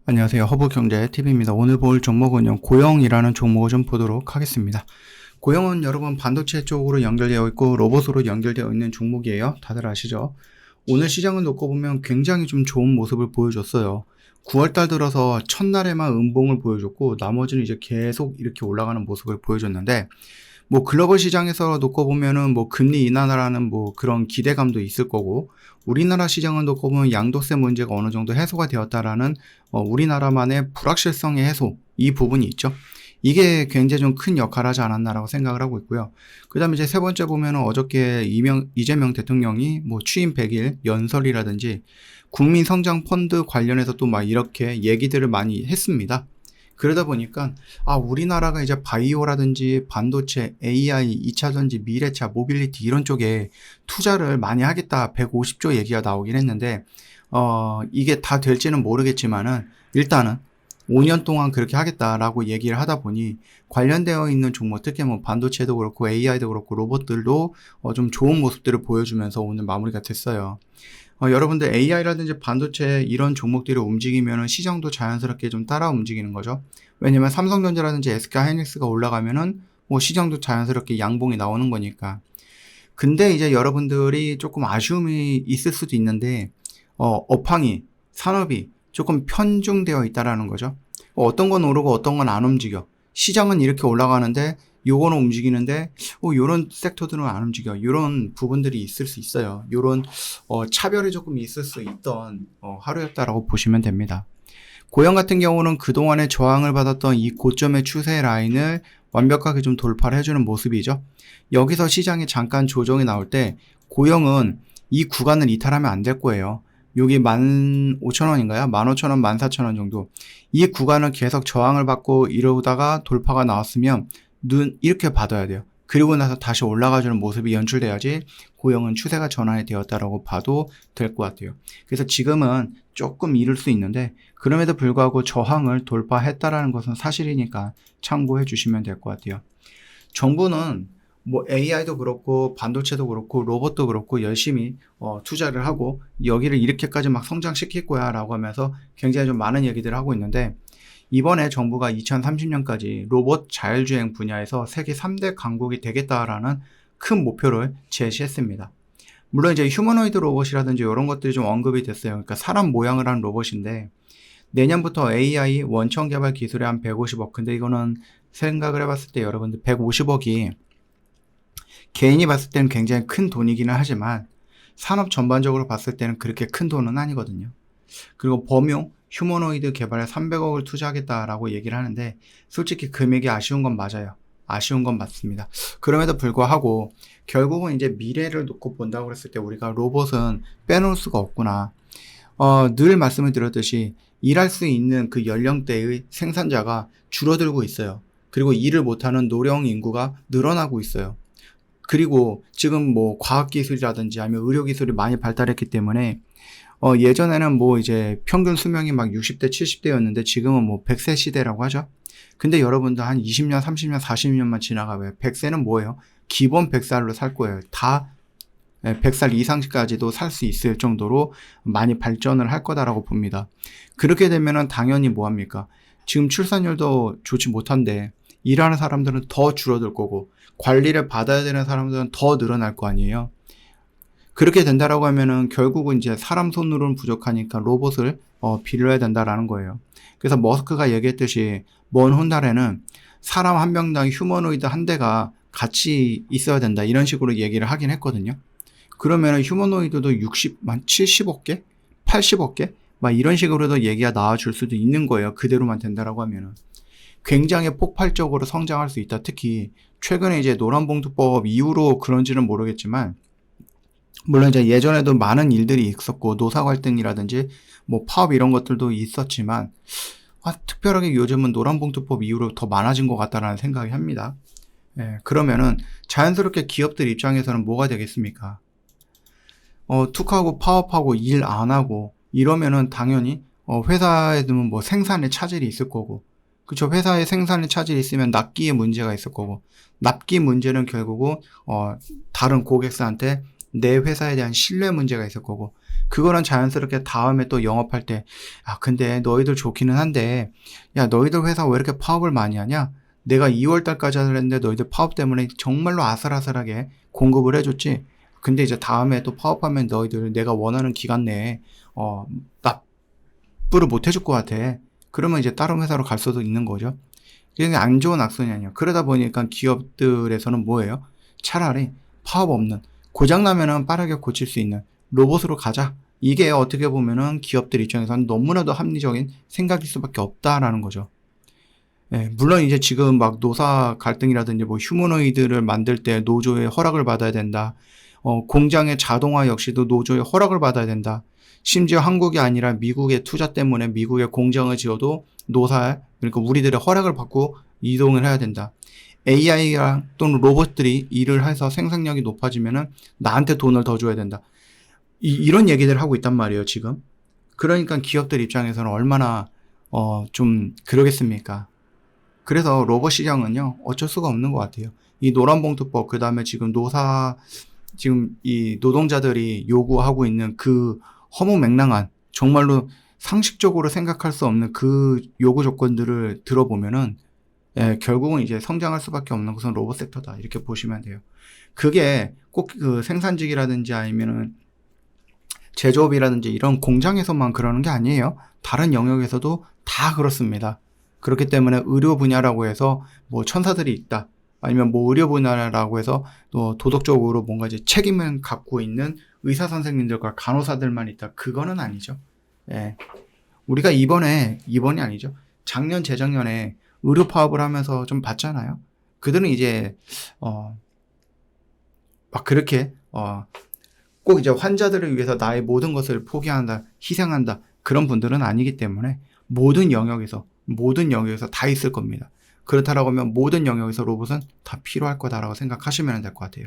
안녕하세요. 허브경제TV입니다. 오늘 볼 종목은요, 고영이라는 종목을 좀 보도록 하겠습니다. 고영은 여러분 반도체 쪽으로 연결되어 있고 로봇으로 연결되어 있는 종목이에요. 다들 아시죠? 오늘 시장을 놓고 보면 굉장히 좀 좋은 모습을 보여줬어요. 9월달 들어서 첫날에만 음봉을 보여줬고 나머지는 이제 계속 이렇게 올라가는 모습을 보여줬는데, 뭐 글로벌 시장에서 놓고 보면은 뭐 금리 인하라는 뭐 그런 기대감도 있을 거고, 우리나라 시장을 놓고 보면 양도세 문제가 어느 정도 해소가 되었다라는 우리나라만의 불확실성의 해소, 이 부분이 있죠. 이게 굉장히 좀 큰 역할을 하지 않았나라고 생각을 하고 있고요. 그 다음에 이제 세 번째 보면은 어저께 이재명 대통령이 뭐 취임 100일 연설이라든지 국민성장펀드 관련해서 또 막 이렇게 얘기들을 많이 했습니다. 그러다 보니까 우리나라가 이제 바이오라든지 반도체, AI, 2차전지, 미래차, 모빌리티 이런 쪽에 투자를 많이 하겠다 150조 얘기가 나오긴 했는데 이게 다 될지는 모르겠지만은 일단은 5년 동안 그렇게 하겠다라고 얘기를 하다 보니 관련되어 있는 종목, 특히 뭐 반도체도 그렇고 AI도 그렇고 로봇들도 좀 좋은 모습들을 보여주면서 오늘 마무리가 됐어요. 여러분들 AI라든지 반도체 이런 종목들이 움직이면은 시장도 자연스럽게 좀 따라 움직이는 거죠. 왜냐면 삼성전자라든지 SK하이닉스가 올라가면은 뭐 시장도 자연스럽게 양봉이 나오는 거니까. 근데 이제 여러분들이 조금 아쉬움이 있을 수도 있는데, 업황이, 산업이 조금 편중되어 있다라는 거죠. 어떤 건 오르고 어떤 건 안 움직여. 시장은 이렇게 올라가는데 요거는 움직이는데 요런 섹터들은 안 움직여. 요런 부분들이 있을 수 있어요. 요런 차별이 조금 있을 수 있던 하루였다라고 보시면 됩니다. 고영 같은 경우는 그동안에 저항을 받았던 이 고점의 추세 라인을 완벽하게 좀 돌파를 해주는 모습이죠. 여기서 시장에 잠깐 조정이 나올 때 고영은 이 구간을 이탈하면 안 될 거예요. 여기 15,000원인가요? 15,000원, 14,000원 정도. 이 구간을 계속 저항을 받고 이러다가 돌파가 나왔으면 이렇게 받아야 돼요. 그리고 나서 다시 올라가주는 모습이 연출돼야지 고영은 추세가 전환이 되었다라고 봐도 될 것 같아요. 그래서 지금은 조금 이를 수 있는데 그럼에도 불구하고 저항을 돌파했다라는 것은 사실이니까 참고해 주시면 될 것 같아요. 정부는 뭐 AI도 그렇고 반도체도 그렇고 로봇도 그렇고 열심히 투자를 하고 여기를 이렇게까지 막 성장시킬 거야 라고 하면서 굉장히 좀 많은 얘기들을 하고 있는데, 이번에 정부가 2030년까지 로봇 자율주행 분야에서 세계 3대 강국이 되겠다라는 큰 목표를 제시했습니다. 물론 이제 휴머노이드 로봇이라든지 이런 것들이 좀 언급이 됐어요. 그러니까 사람 모양을 한 로봇인데 내년부터 AI 원천 개발 기술에 한 150억. 근데 이거는 생각을 해봤을 때 여러분들 150억이 개인이 봤을 때는 굉장히 큰 돈이기는 하지만 산업 전반적으로 봤을 때는 그렇게 큰 돈은 아니거든요. 그리고 범용 휴머노이드 개발에 300억을 투자하겠다라고 얘기를 하는데 솔직히 금액이 아쉬운 건 맞아요. 아쉬운 건 맞습니다. 그럼에도 불구하고 결국은 이제 미래를 놓고 본다고 했을 때 우리가 로봇은 빼놓을 수가 없구나. 늘 말씀을 드렸듯이 일할 수 있는 그 연령대의 생산자가 줄어들고 있어요. 그리고 일을 못하는 노령 인구가 늘어나고 있어요. 그리고 지금 뭐 과학기술이라든지 아니면 의료기술이 많이 발달했기 때문에 예전에는 뭐 이제 평균 수명이 막 60대, 70대였는데 지금은 뭐 100세 시대라고 하죠. 근데 여러분들 한 20년, 30년, 40년만 지나가면 100세는 뭐예요? 기본 100살로 살 거예요. 다 100살 이상까지도 살 수 있을 정도로 많이 발전을 할 거다라고 봅니다. 그렇게 되면은 당연히 뭐 합니까? 지금 출산율도 좋지 못한데 일하는 사람들은 더 줄어들 거고 관리를 받아야 되는 사람들은 더 늘어날 거 아니에요. 그렇게 된다라고 하면은 결국은 이제 사람 손으로는 부족하니까 로봇을 빌려야 된다라는 거예요. 그래서 머스크가 얘기했듯이 먼 훗날에는 사람 한 명당 휴머노이드 한 대가 같이 있어야 된다 이런 식으로 얘기를 하긴 했거든요. 그러면은 휴머노이드도 70억 개? 80억 개? 막 이런 식으로도 얘기가 나와줄 수도 있는 거예요. 그대로만 된다라고 하면은. 굉장히 폭발적으로 성장할 수 있다. 특히 최근에 이제 노란봉투법 이후로 그런지는 모르겠지만 물론 이제 예전에도 많은 일들이 있었고 노사 갈등이라든지 뭐 파업 이런 것들도 있었지만 특별하게 요즘은 노란봉투법 이후로 더 많아진 것 같다라는 생각이 합니다. 그러면은 자연스럽게 기업들 입장에서는 뭐가 되겠습니까? 툭하고 파업하고 일 안 하고 이러면은 당연히 회사에 두면 뭐 생산에 차질이 있을 거고, 그쵸? 회사에 생산에 차질이 있으면 납기에 문제가 있을 거고, 납기 문제는 결국은 다른 고객사한테 내 회사에 대한 신뢰 문제가 있을 거고, 그거는 자연스럽게 다음에 또 영업할 때, 근데 너희들 좋기는 한데, 야, 너희들 회사 왜 이렇게 파업을 많이 하냐? 내가 2월 달까지 하는데 너희들 파업 때문에 정말로 아슬아슬하게 공급을 해줬지. 근데 이제 다음에 또 파업하면 너희들 내가 원하는 기간 내에, 납부를 못 해줄 것 같아. 그러면 이제 다른 회사로 갈 수도 있는 거죠. 이게 안 좋은 악순이 아니에요. 그러다 보니까 기업들에서는 뭐예요? 차라리 파업 없는, 고장나면은 빠르게 고칠 수 있는 로봇으로 가자. 이게 어떻게 보면은 기업들 입장에서는 너무나도 합리적인 생각일 수밖에 없다라는 거죠. 예, 물론 이제 지금 막 노사 갈등이라든지 뭐 휴머노이드를 만들 때 노조의 허락을 받아야 된다. 공장의 자동화 역시도 노조의 허락을 받아야 된다. 심지어 한국이 아니라 미국의 투자 때문에 미국의 공장을 지어도 노사, 그러니까 우리들의 허락을 받고 이동을 해야 된다. AI랑 또는 로봇들이 일을 해서 생산력이 높아지면은 나한테 돈을 더 줘야 된다. 이런 얘기들을 하고 있단 말이에요, 지금. 그러니까 기업들 입장에서는 얼마나 좀 그러겠습니까? 그래서 로봇 시장은요, 어쩔 수가 없는 것 같아요. 이 노란봉투법, 그 다음에 지금 이 노동자들이 요구하고 있는 그 허무맹랑한, 정말로 상식적으로 생각할 수 없는 그 요구 조건들을 들어보면은, 결국은 이제 성장할 수밖에 없는 것은 로봇 섹터다. 이렇게 보시면 돼요. 그게 꼭 그 생산직이라든지 아니면은 제조업이라든지 이런 공장에서만 그러는 게 아니에요. 다른 영역에서도 다 그렇습니다. 그렇기 때문에 의료 분야라고 해서 뭐 천사들이 있다. 아니면 뭐 의료 분야라고 해서 또 도덕적으로 뭔가 이제 책임을 갖고 있는 의사 선생님들과 간호사들만 있다. 그거는 아니죠. 예. 우리가 이번이 아니죠. 작년, 재작년에 의료 파업을 하면서 좀 봤잖아요. 그들은 이제, 막 그렇게, 꼭 이제 환자들을 위해서 나의 모든 것을 포기한다, 희생한다. 그런 분들은 아니기 때문에 모든 영역에서 다 있을 겁니다. 그렇다라고 하면 모든 영역에서 로봇은 다 필요할 거다라고 생각하시면 될 것 같아요.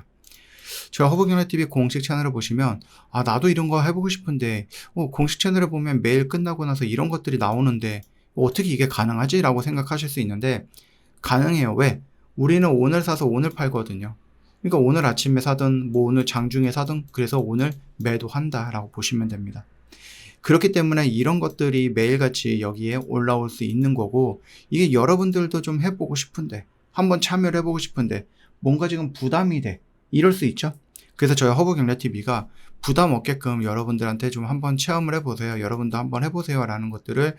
제가 허브경제TV 공식 채널을 보시면 나도 이런 거 해보고 싶은데 공식 채널을 보면 매일 끝나고 나서 이런 것들이 나오는데 어떻게 이게 가능하지? 라고 생각하실 수 있는데 가능해요. 왜? 우리는 오늘 사서 오늘 팔거든요. 그러니까 오늘 아침에 사든 뭐 오늘 장중에 사든 그래서 오늘 매도한다 라고 보시면 됩니다. 그렇기 때문에 이런 것들이 매일같이 여기에 올라올 수 있는 거고, 이게 여러분들도 좀 해보고 싶은데, 한번 참여를 해보고 싶은데 뭔가 지금 부담이 돼. 이럴 수 있죠. 그래서 저희 허브경제TV가 부담 없게끔 여러분들한테 좀 한번 체험을 해보세요. 여러분도 한번 해보세요 라는 것들을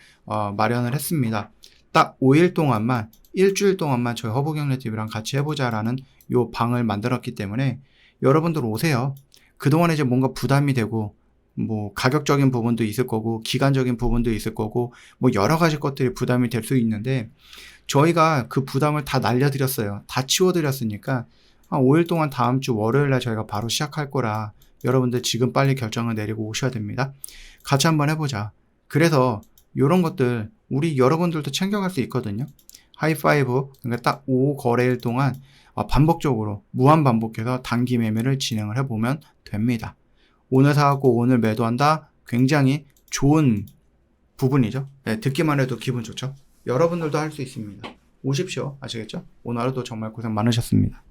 마련을 했습니다. 딱 5일 동안만, 일주일 동안만 저희 허브경제TV랑 같이 해보자라는 요 방을 만들었기 때문에 여러분들 오세요. 그동안에 이제 뭔가 부담이 되고 뭐 가격적인 부분도 있을 거고 기간적인 부분도 있을 거고 뭐 여러 가지 것들이 부담이 될 수 있는데 저희가 그 부담을 다 날려드렸어요. 다 치워드렸으니까 한 5일 동안 다음 주 월요일날 저희가 바로 시작할 거라 여러분들 지금 빨리 결정을 내리고 오셔야 됩니다. 같이 한번 해보자. 그래서 이런 것들 우리 여러분들도 챙겨갈 수 있거든요. 하이파이브, 그러니까 딱 5거래일 동안 반복적으로 무한 반복해서 단기 매매를 진행을 해보면 됩니다. 오늘 사갖고 오늘 매도한다. 굉장히 좋은 부분이죠. 네, 듣기만 해도 기분 좋죠. 여러분들도 할 수 있습니다. 오십시오. 아시겠죠? 오늘 하루도 정말 고생 많으셨습니다.